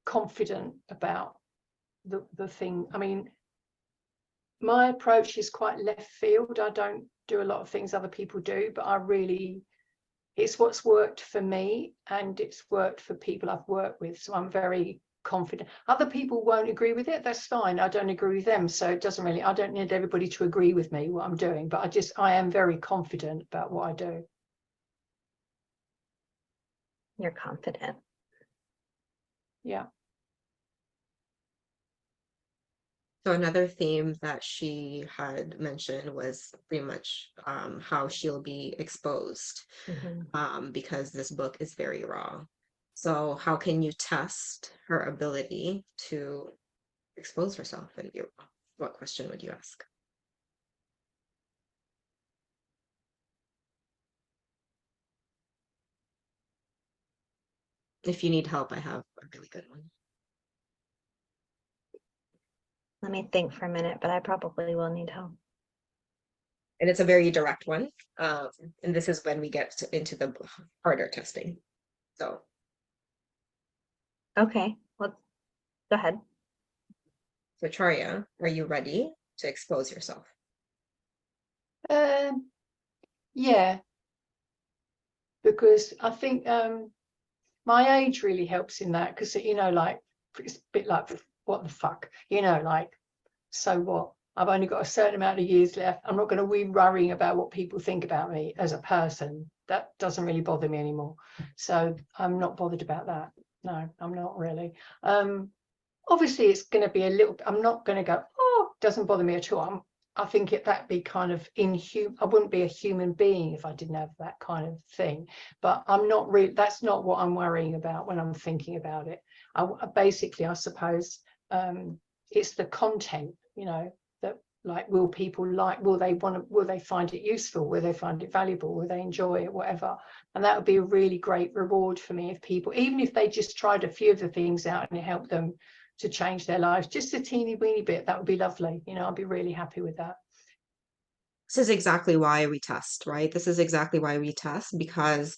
confident about the thing. I mean, my approach is quite left field. I don't do a lot of things other people do, but it's what's worked for me, and it's worked for people I've worked with. So I'm very confident. Other people won't agree with it. That's fine. I don't agree with them. So it doesn't really, I don't need everybody to agree with me what I'm doing, but I am very confident about what I do. You're confident. Yeah. So another theme that she had mentioned was pretty much how she'll be exposed, because this book is very raw. So how can you test her ability to expose herself and be raw? What question would you ask? If you need help, I have a really good one. Let me think for a minute, but I probably will need help. And it's a very direct one. And this is when we get into the harder testing. So. Okay, let's go ahead. So Charia, are you ready to expose yourself? Yeah, because I think my age really helps in that, because, you know, like, it's a bit like, what the fuck, you know, like, so what? I've only got a certain amount of years left. I'm not going to be worrying about what people think about me as a person. That doesn't really bother me anymore. So I'm not bothered about that. No, I'm not really. Obviously, it's going to be a little, I'm not going to go, oh, doesn't bother me at all. I think that'd be kind of inhuman. I wouldn't be a human being if I didn't have that kind of thing. But I'm not really, that's not what I'm worrying about when I'm thinking about it. Basically, I suppose it's the content, you know, that, like, will people like, will they find it useful? Will they find it valuable? Will they enjoy it? Whatever. And that would be a really great reward for me if people, even if they just tried a few of the things out and it helped them to change their lives, just a teeny weeny bit, that would be lovely. You know, I'd be really happy with that. This is exactly why we test, right? This is exactly why we test, because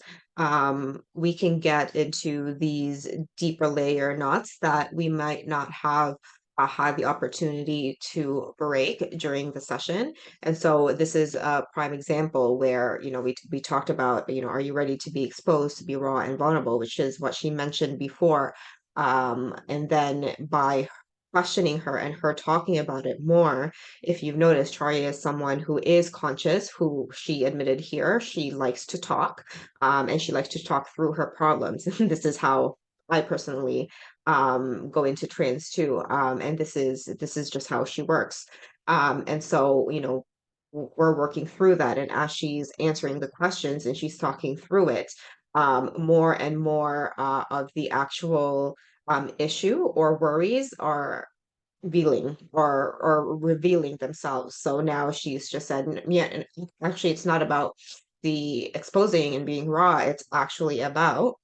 we can get into these deeper layer knots that we might not have had the opportunity to break during the session. And so this is a prime example where, you know, we talked about, you know, are you ready to be exposed, to be raw and vulnerable, which is what she mentioned before. And then by questioning her and her talking about it more, if you've noticed, Charlie is someone who is conscious, who she admitted here, she likes to talk, and she likes to talk through her problems. This is how I personally go into trance too. And this is just how she works. And so, you know, we're working through that. And as she's answering the questions and she's talking through it, more and more of the actual issue or worries are revealing themselves. So now she's just said, yeah, and actually it's not about the exposing and being raw, it's actually about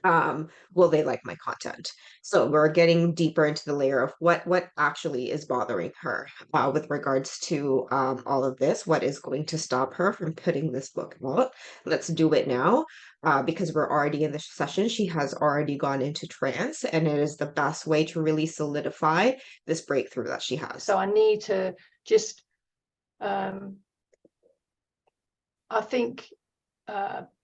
will they like my content? So we're getting deeper into the layer of what actually is bothering her with regards to all of this. What is going to stop her from putting this book out? Let's do it now. Because we're already in the session, she has already gone into trance, and it is the best way to really solidify this breakthrough that she has. So I need to just, I think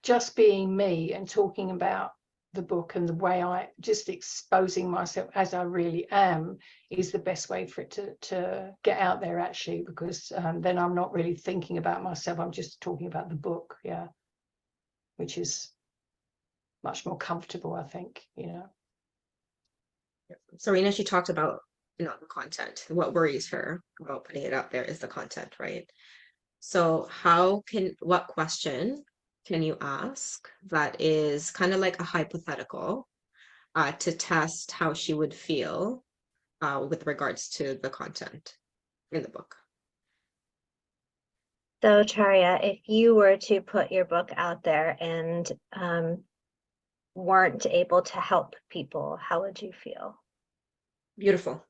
just being me and talking about the book and the way I just exposing myself as I really am is the best way for it to get out there, actually, because then I'm not really thinking about myself. I'm just talking about the book, yeah, which is much more comfortable, I think, you know. Serena, she talked about, you know, the content. What worries her about putting it out there is the content, right? So what question can you ask that is kind of like a hypothetical to test how she would feel with regards to the content in the book? So Charya, if you were to put your book out there and weren't able to help people, how would you feel? Beautiful.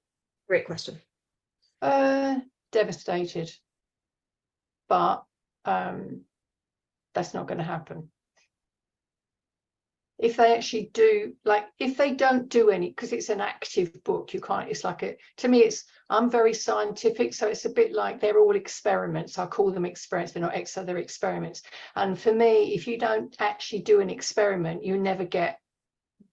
Great question. Devastated, but that's not going to happen. If they actually do, like, if they don't do any, because it's an active book, you can't, it's like a, to me, it's, I'm very scientific, so it's a bit like they're all experiments. I call them experiments, they're not they're experiments. And for me, if you don't actually do an experiment, you never get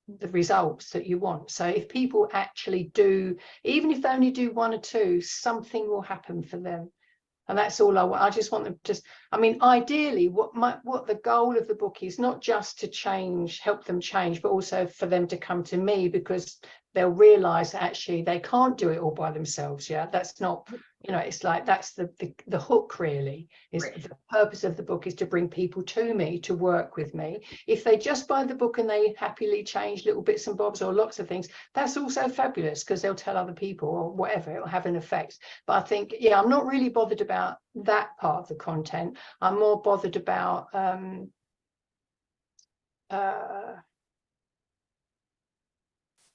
the results that you want. So if people actually do, even if they only do one or two, something will happen for them. And that's all I want. I just want them to, I mean, ideally, what the goal of the book is not just to change, help them change, but also for them to come to me, because they'll realize that actually they can't do it all by themselves. Yeah, that's not, you know, it's like that's the hook, really, is Right. the purpose of the book is to bring people to me, to work with me. If they just buy the book and they happily change little bits and bobs or lots of things, that's also fabulous, because they'll tell other people or whatever, it'll have an effect. But I think, yeah, I'm not really bothered about that part of the content. I'm more bothered about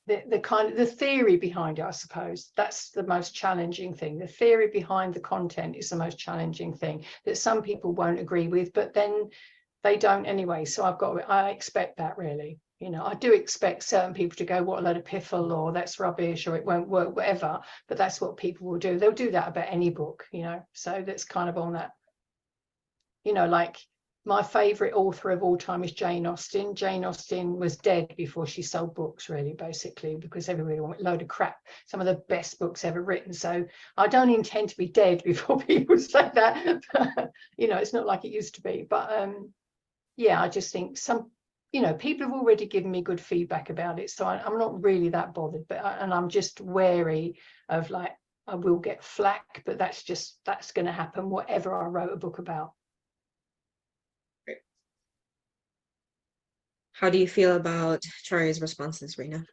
the kind of the theory behind it, I suppose. That's the most challenging thing. The theory behind the content is the most challenging thing, that some people won't agree with, but then they don't anyway. So I expect that, really. You know, I do expect certain people to go, what a load of piffle, or that's rubbish, or it won't work, whatever. But that's what people will do. They'll do that about any book, you know. So that's kind of on that, you know, like my favorite author of all time is Jane Austen. Jane Austen was dead before she sold books, really, basically, because everybody wanted a load of crap. Some of the best books ever written. So I don't intend to be dead before people say that. You know, it's not like it used to be. But yeah, I just think some, you know, people have already given me good feedback about it. So I'm not really that bothered. But and I'm just wary of, like, I will get flack, but that's going to happen, whatever I wrote a book about. How do you feel about Chari's responses, Rena?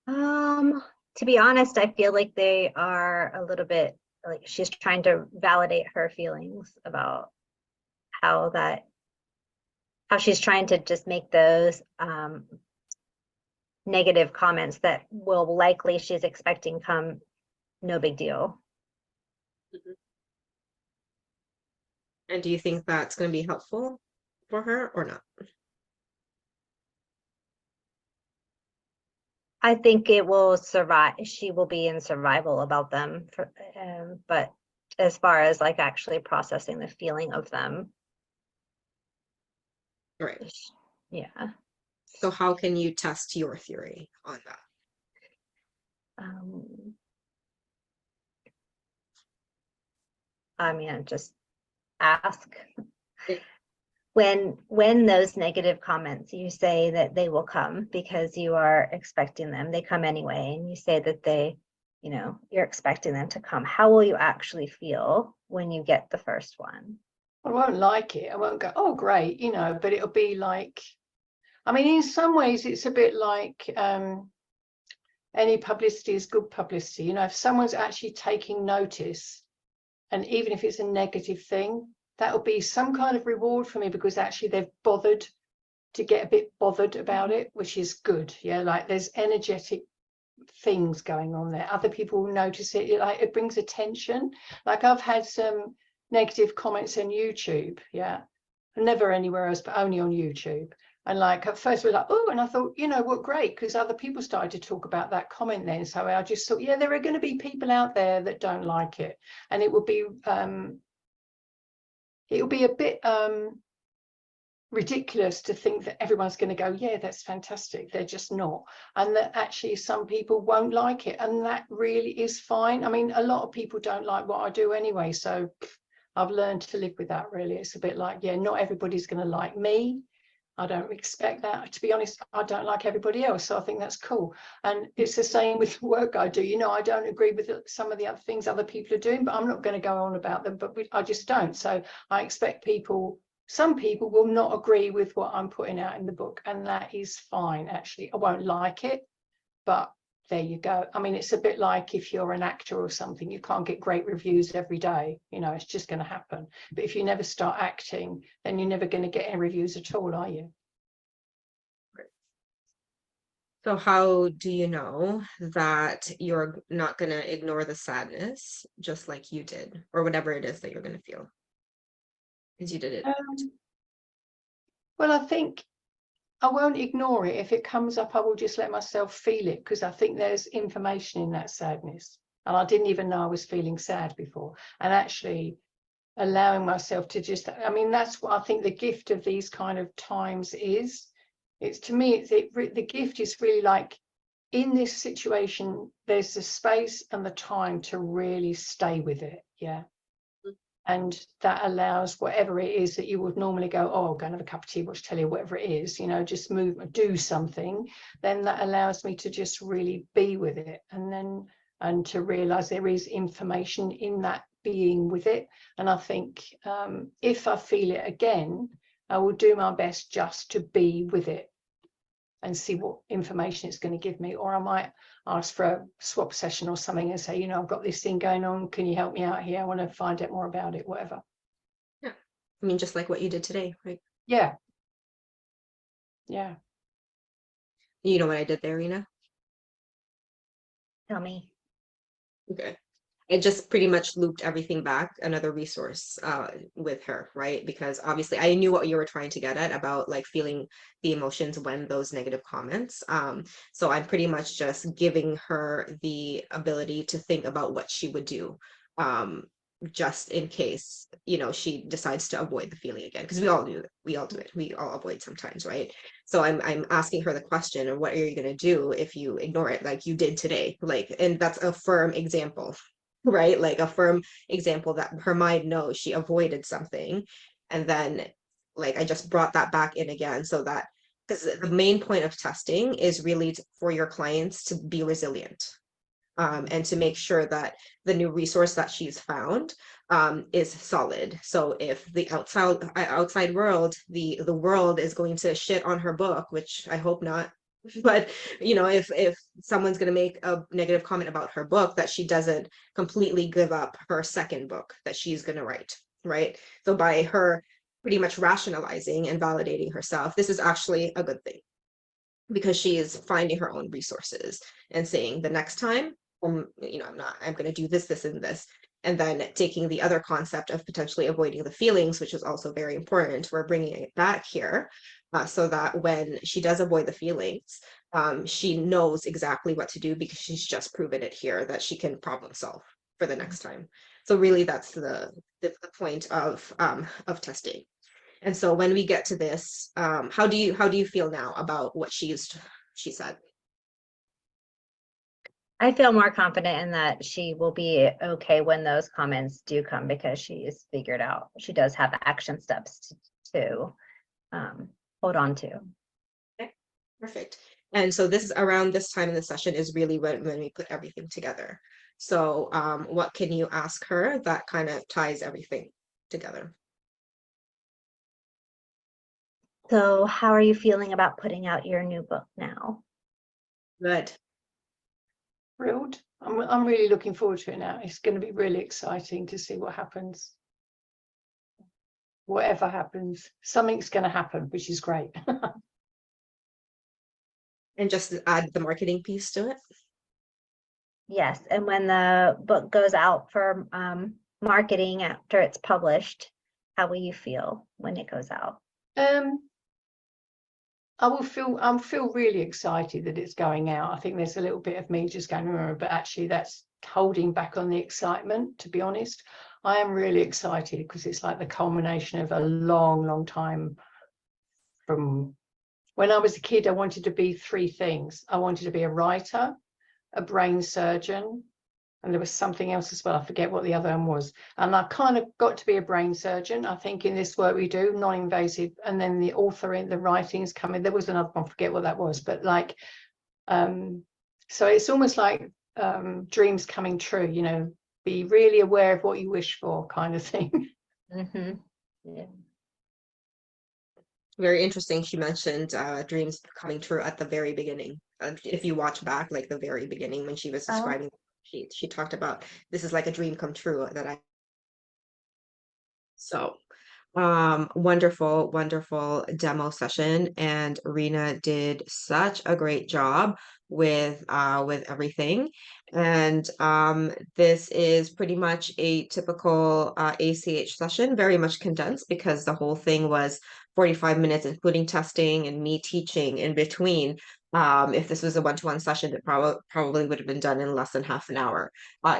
To be honest, I feel like they are a little bit like she's trying to validate her feelings about how she's trying to just make those negative comments that will likely she's expecting come no big deal. Mm-hmm. And do you think that's going to be helpful for her or not? I think it will survive. She will be in survival about them, but as far as like actually processing the feeling of them, Right. yeah. So how can you test your theory on that? I mean, just ask. Yeah. When those negative comments, you say that they will come because you are expecting them, they come anyway, and you say that they, you know, you're expecting them to come. How will you actually feel when you get the first one? I won't like it. I won't go, oh, great, you know, but it'll be like, I mean, in some ways, it's a bit like any publicity is good publicity. You know, if someone's actually taking notice, and even if it's a negative thing, that will be some kind of reward for me, because actually they've bothered to get a bit bothered about it, which is good. Yeah, like there's energetic things going on there. Other people will notice it. Like it brings attention. Like I've had some negative comments on YouTube. Yeah, never anywhere else, but only on YouTube. And like at first we're like, oh, and I thought, you know what, great, because other people started to talk about that comment then. So I just thought, yeah, there are going to be people out there that don't like it, and it will be a bit ridiculous to think that everyone's going to go, yeah, that's fantastic. They're just not. And that actually some people won't like it, and that really is fine. I mean, a lot of people don't like what I do anyway, so I've learned to live with that. Really, it's a bit like, yeah, not everybody's going to like me. I don't expect that. To be honest, I don't like everybody else, so I think that's cool. And it's the same with the work I do. You know, I don't agree with some of the other things other people are doing, but I'm not going to go on about them, but I just don't. So I expect people, some people will not agree with what I'm putting out in the book, and that is fine. Actually, I won't like it, but there you go. I mean, it's a bit like if you're an actor or something, you can't get great reviews every day. You know, it's just going to happen. But if you never start acting, then you're never going to get any reviews at all, are you? So how do you know that you're not going to ignore the sadness just like you did, or whatever it is that you're going to feel? Because you did it. Well, I think I won't ignore it. If it comes up, I will just let myself feel it, because I think there's information in that sadness. And I didn't even know I was feeling sad before. And actually allowing myself to just, I mean, that's what I think the gift of these kind of times is. It's, to me, the gift is really like, in this situation, there's the space and the time to really stay with it. Yeah. And that allows whatever it is that you would normally go, oh, go and have a cup of tea, watch telly, whatever it is, you know, just move, do something. Then that allows me to just really be with it, and to realize there is information in that being with it. And I think if I feel it again, I will do my best just to be with it and see what information it's going to give me. Or I might ask for a swap session or something and say, you know, I've got this thing going on. Can you help me out here? I want to find out more about it, whatever. Yeah. I mean, just like what you did today, right? Yeah. Yeah. You know what I did there, Rena? Tell me. Okay. It just pretty much looped everything back, another resource with her, right? Because obviously I knew what you were trying to get at about like feeling the emotions when those negative comments. So I'm pretty much just giving her the ability to think about what she would do, just in case, you know, she decides to avoid the feeling again. Because we all do it. We all do it. We all avoid sometimes, right? So I'm asking her the question of what are you going to do if you ignore it like you did today? Like, and that's a firm example, right? Like a firm example that her mind knows she avoided something. And then like I just brought that back in again, so that, because the main point of testing is really for your clients to be resilient, and to make sure that the new resource that she's found is solid. So if the outside world, the world is going to shit on her book, which I hope not, but you know, if someone's going to make a negative comment about her book, that she doesn't completely give up her second book that she's going to write, right? So by her pretty much rationalizing and validating herself, this is actually a good thing, because she is finding her own resources and saying the next time, you know, I'm going to do this, this, and this. And then taking the other concept of potentially avoiding the feelings, which is also very important. We're bringing it back here, so that when she does avoid the feelings, she knows exactly what to do, because she's just proven it here that she can problem solve for the next time. So really, that's the point of testing. And so when we get to this, how do you feel now about what she said? I feel more confident in that she will be okay when those comments do come, because she's figured out, she does have action steps to hold on to. Okay, perfect. And so this is around this time in the session is really when we put everything together. So what can you ask her that kind of ties everything together? So how are you feeling about putting out your new book now? Good. Thrilled. I'm really looking forward to it now. It's going to be really exciting to see what happens. whatever happens, something's going to happen, which is great. And just to add the marketing piece to it. Yes, and when the book goes out for marketing after it's published, how will you feel when it goes out? I feel really excited that it's going out. I think there's a little bit of me just going, but actually that's holding back on the excitement, to be honest. I am really excited because it's like the culmination of a long time. From when I was a kid, I wanted to be 3 things. I wanted to be a writer, a brain surgeon, and there was something else as well. I forget what the other one was. And I kind of got to be a brain surgeon, I think, in this work we do, non-invasive. And then the authoring, the writings coming. There was another one, I forget what that was. But like, so it's almost like dreams coming true, you know, be really aware of what you wish for kind of thing. Mm-hmm. Yeah. Very interesting. She mentioned dreams coming true at the very beginning. If you watch back, like the very beginning when she was describing, she talked about this is like a dream come true that I. So, wonderful demo session, and Rena did such a great job with everything. And this is pretty much a typical ACH session, very much condensed because the whole thing was 45 minutes, including testing and me teaching in between. If this was a one-to-one session, it probably would have been done in less than half an hour,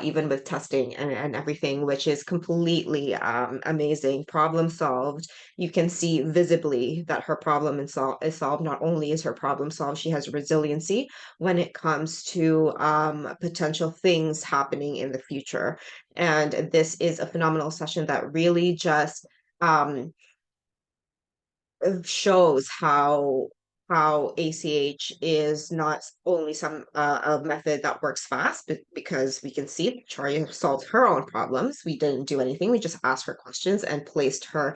even with testing and everything, which is completely amazing. Problem solved. You can see visibly that her problem is solved. Not only is her problem solved, she has resiliency when it comes to potential things happening in the future. And this is a phenomenal session that really just shows how ACH is not only a method that works fast, but because we can see Charlie solved her own problems. We didn't do anything. We just asked her questions and placed her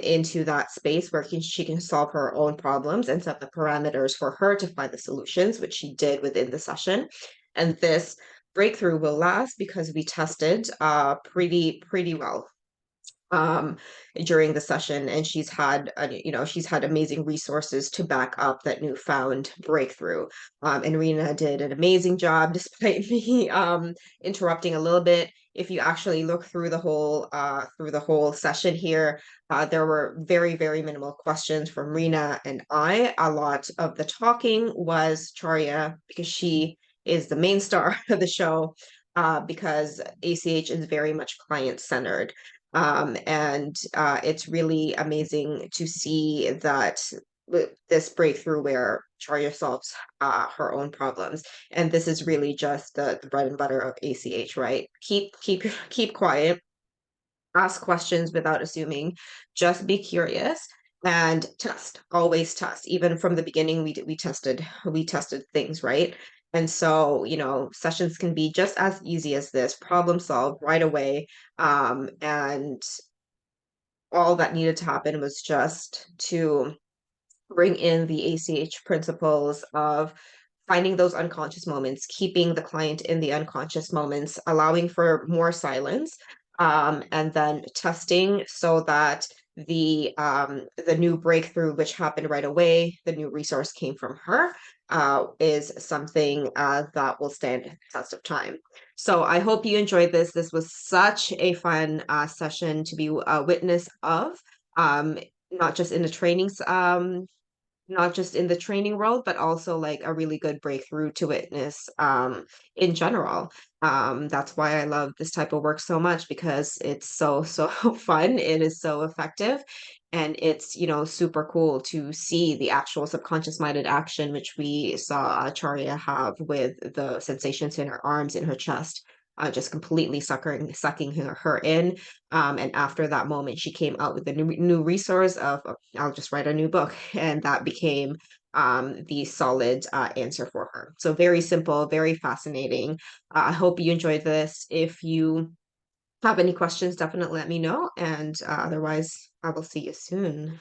into that space where she can solve her own problems and set the parameters for her to find the solutions, which she did within the session. And this breakthrough will last because we tested pretty well um during the session, and she's had amazing resources to back up that newfound breakthrough. And Rena did an amazing job despite me interrupting a little bit. If you actually look through the whole session here, there were very minimal questions from Rena and I. A lot of the talking was Charia because she is the main star of the show, because ACH is very much client-centered. And it's really amazing to see that this breakthrough where Charya solves her own problems. And this is really just the bread and butter of ACH, right? Keep quiet, ask questions without assuming, just be curious and test, always test. Even from the beginning, we tested things, right? And so, sessions can be just as easy as this, problem solve right away. And all that needed to happen was just to bring in the ACH principles of finding those unconscious moments, keeping the client in the unconscious moments, allowing for more silence, and then testing so that the new breakthrough, which happened right away, the new resource came from her, is something that will stand the test of time. So I hope you enjoyed this. This was such a fun session to be a witness of, um, not just in the trainings, not just in the training world, but also like a really good breakthrough to witness in general. That's why I love this type of work so much, because it's so fun. It is so effective. And it's, super cool to see the actual subconscious minded action, which we saw Acharya have with the sensations in her arms, in her chest. Just completely sucking her in. And after that moment, she came out with a new resource of I'll just write a new book, and that became the solid answer for her. So very simple, very fascinating. I hope you enjoyed this. If you have any questions, definitely let me know, and otherwise, I will see you soon.